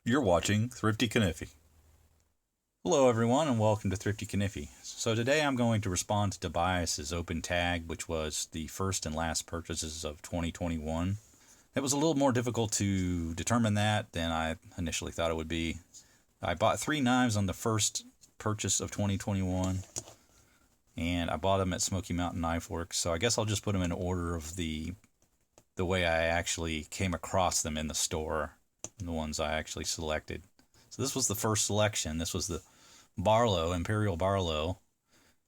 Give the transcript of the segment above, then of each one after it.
You're watching Thrifty Kaniffy. Hello everyone and welcome to Thrifty Kaniffy. So today I'm going to respond to Tobias's open tag, which was the first and last purchases of 2021. It was a little more difficult to determine that than I initially thought it would be. I bought 3 knives on the first purchase of 2021, and I bought them at Smoky Mountain Knife Works, so I guess I'll just put them in order of the way I actually came across them in the store, the ones I actually selected. So this was the first selection. This was the Barlow, Imperial Barlow.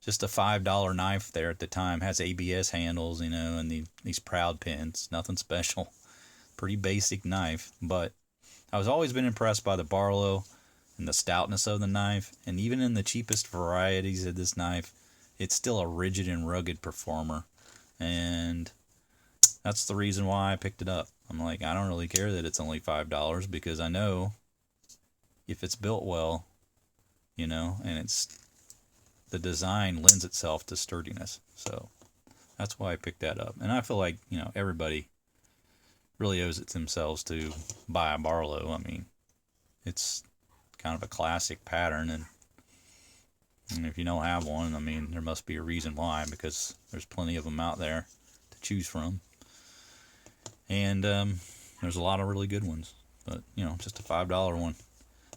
Just a $5 knife there at the time. Has ABS handles, and these proud pins. Nothing special. Pretty basic knife. But I was always been impressed by the Barlow and the stoutness of the knife. And even in the cheapest varieties of this knife, it's still a rigid and rugged performer. And that's the reason why I picked it up. I'm like, I don't really care that it's only $5 because I know if it's built well, and the design lends itself to sturdiness. So that's why I picked that up. And I feel like, everybody really owes it to themselves to buy a Barlow. I mean, it's kind of a classic pattern, and if you don't have one, I mean, there must be a reason why, because there's plenty of them out there to choose from. And there's a lot of really good ones, but just a $5 one.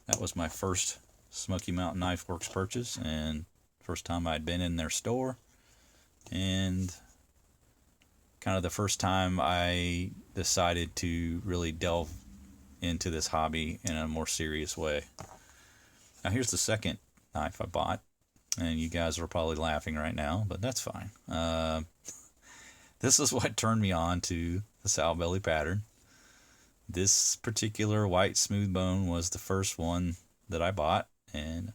That was my first Smoky Mountain Knife Works purchase, and first time I'd been in their store, and kind of the first time I decided to really delve into this hobby in a more serious way. Now here's the second knife I bought, and you guys are probably laughing right now, but that's fine. This is what turned me on to the sow belly pattern. This particular white smooth bone was the first one that I bought, and it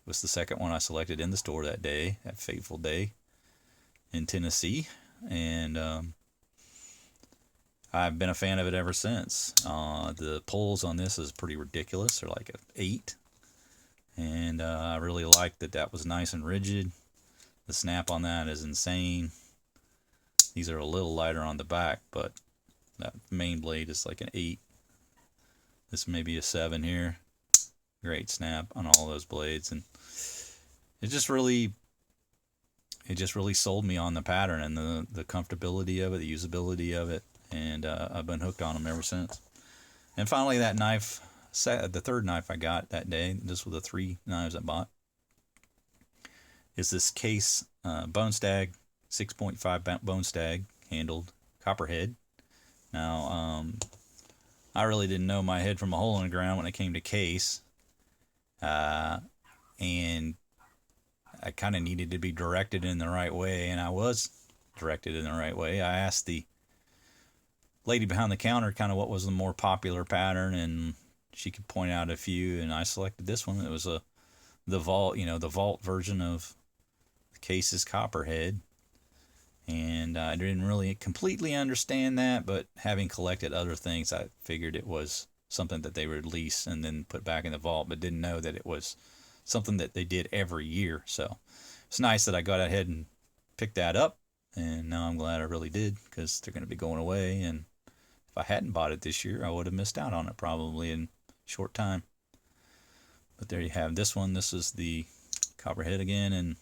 was the second one I selected in the store that day, that fateful day in Tennessee. And I've been a fan of it ever since. The pulls on this is pretty ridiculous. They're like an 8. And I really liked that was nice and rigid. The snap on that is insane. These are a little lighter on the back, but that main blade is like an 8. This may be a 7 here. Great snap on all those blades, and it just really sold me on the pattern and the comfortability of it, the usability of it, and I've been hooked on them ever since. And finally, that knife, the third knife I got that day, this was the 3 knives I bought, is this Case Bone Stag 6.5 Bone Stag handled copperhead. Now, I really didn't know my head from a hole in the ground when it came to Case, and I kind of needed to be directed in the right way, and I was directed in the right way. I asked the lady behind the counter kind of what was the more popular pattern, and she could point out a few, and I selected this one. It was the vault version of the Case's copperhead. And I didn't really completely understand that, but having collected other things, I figured it was something that they would release and then put back in the vault, but didn't know that it was something that they did every year. So it's nice that I got ahead and picked that up, and now I'm glad I really did, because they're going to be going away, and if I hadn't bought it this year, I would have missed out on it probably in a short time. But there you have this one. This is the copperhead again, and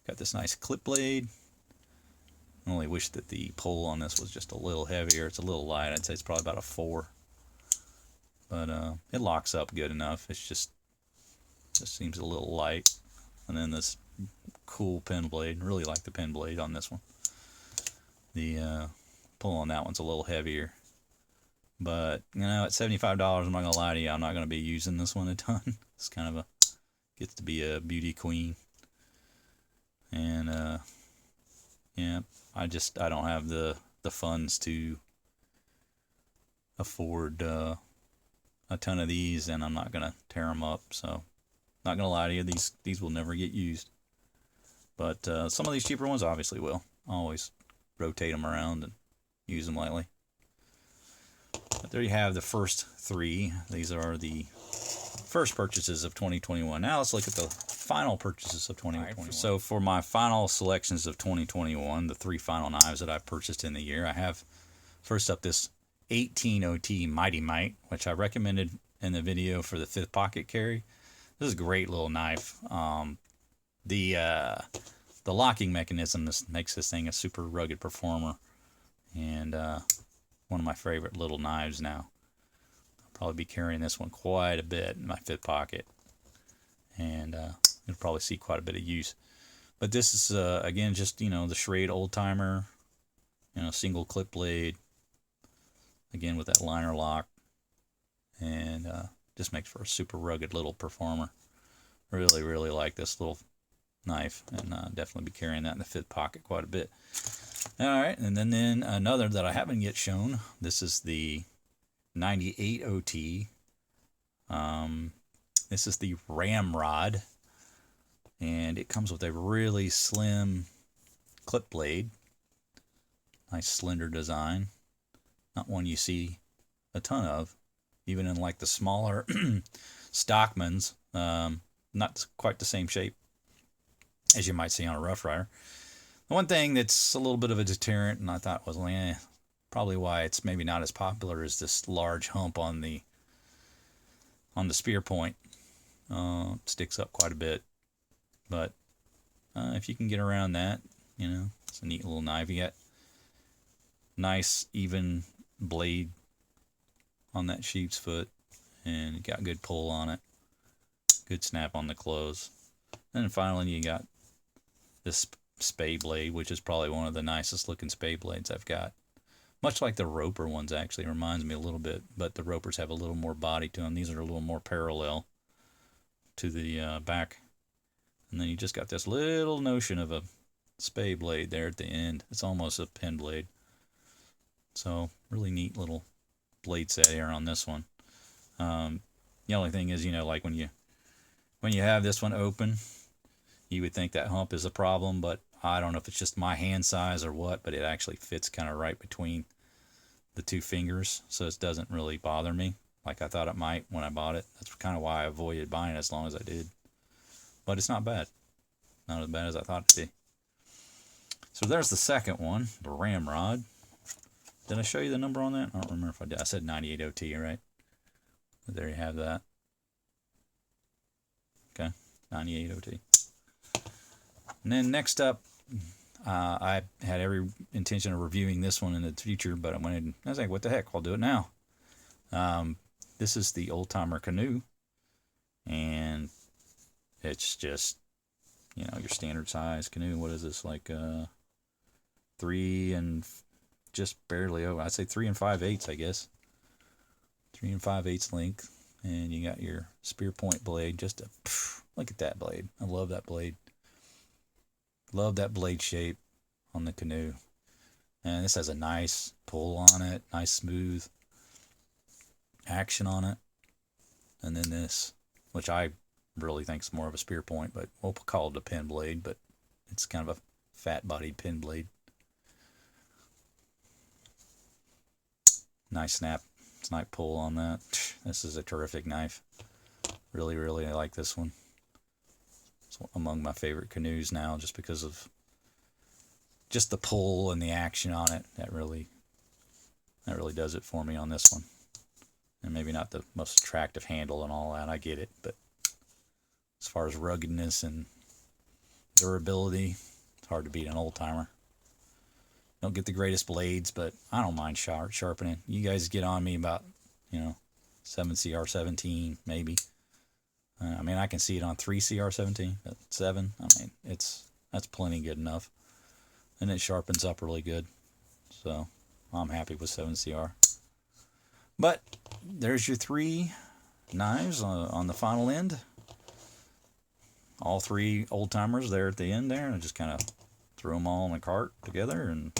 got this nice clip blade. I only wish that the pull on this was just a little heavier. It's a little light. I'd say it's probably about a 4. But it locks up good enough. It's just seems a little light. And then this cool pen blade. Really like the pen blade on this one. The pull on that one's a little heavier. But, at $75, I'm not going to lie to you, I'm not going to be using this one a ton. It's kind of gets to be a beauty queen. And, yeah, I don't have the funds to afford a ton of these, and I'm not gonna tear them up. So, not gonna lie to you, these will never get used. But some of these cheaper ones obviously will. I'll always rotate them around and use them lightly. But there you have the first 3. These are the first purchases of 2021. Now let's look at the final purchases of 2021. So for my final selections of 2021, the 3 final knives that I purchased in the year, I have first up this 18 OT Mighty Might, which I recommended in the video for the 5th pocket carry. This is a great little knife. The locking mechanism makes this thing a super rugged performer, and one of my favorite little knives now. I'll probably be carrying this one quite a bit in my 5th pocket, and you'll probably see quite a bit of use. But this is again just, you know, the Schrade old timer, you know, single clip blade, again with that liner lock, and just makes for a super rugged little performer. Really, really like this little knife, and definitely be carrying that in the 5th pocket quite a bit. All right, and then another that I haven't yet shown. This is the 98 OT. This is the Ramrod, and it comes with a really slim clip blade. Nice slender design. Not one you see a ton of, even in like the smaller Stockmans. Not quite the same shape as you might see on a Rough Rider. The one thing that's a little bit of a deterrent, and I thought was probably why it's maybe not as popular, is this large hump on the spear point. It sticks up quite a bit, but if you can get around that, you know, it's a neat little knife. You got nice even blade on that sheep's foot, and you got good pull on it, good snap on the close. And then finally you got this spay blade, which is probably one of the nicest looking spay blades I've got. Much like the Roper ones, actually reminds me a little bit, but the Ropers have a little more body to them. These are a little more parallel to the back. And then you just got this little notion of a spay blade there at the end. It's almost a pen blade. So really neat little blade set here on this one. The only thing is, you know, like when you have this one open, you would think that hump is a problem, but I don't know if it's just my hand size or what, but it actually fits kind of right between the two fingers, so it doesn't really bother me like I thought it might when I bought it. That's kind of why I avoided buying it as long as I did. But it's not bad. Not as bad as I thought it'd be. So there's the second one, the Ramrod. Did I show you the number on that? I don't remember if I did. I said 98 OT, right? But there you have that. Okay, 98 OT. And then next up, I had every intention of reviewing this one in the future, but I was like, what the heck, I'll do it now. This is the Old Timer Canoe, and it's just, you know, your standard size canoe. What is this, like 3 and just barely over, I'd say 3 5/8, I guess. 3 5/8 length, and you got your spear point blade. Look at that blade. I love that blade. Love that blade shape on the canoe. And this has a nice pull on it, nice smooth action on it. And then this, which I really think is more of a spear point, but we'll call it a pen blade, but it's kind of a fat-bodied pen blade. Nice snap, nice pull on that. This is a terrific knife. Really, really like this one. It's among my favorite canoes now, just because of just the pull and the action on it. That really does it for me on this one. And maybe not the most attractive handle and all that, I get it, but as far as ruggedness and durability, it's hard to beat an old timer. Don't get the greatest blades, but I don't mind sharpening. You guys get on me about, you know, 7CR17 maybe. I mean, I can see it on 3CR17, but 7, I mean, that's plenty good enough. And it sharpens up really good. So I'm happy with 7CR. But there's your 3 knives on the final end. All 3 old timers there at the end there. And I just kind of threw them all in a cart together and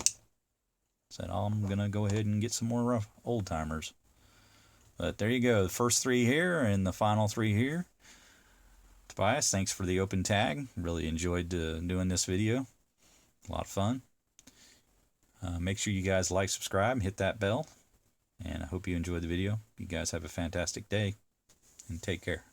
said, I'm going to go ahead and get some more old timers. But there you go. The first 3 here and the final 3 here. Tobias, thanks for the open tag. Really enjoyed doing this video. A lot of fun. Make sure you guys like, subscribe, and hit that bell. And I hope you enjoyed the video. You guys have a fantastic day, and take care.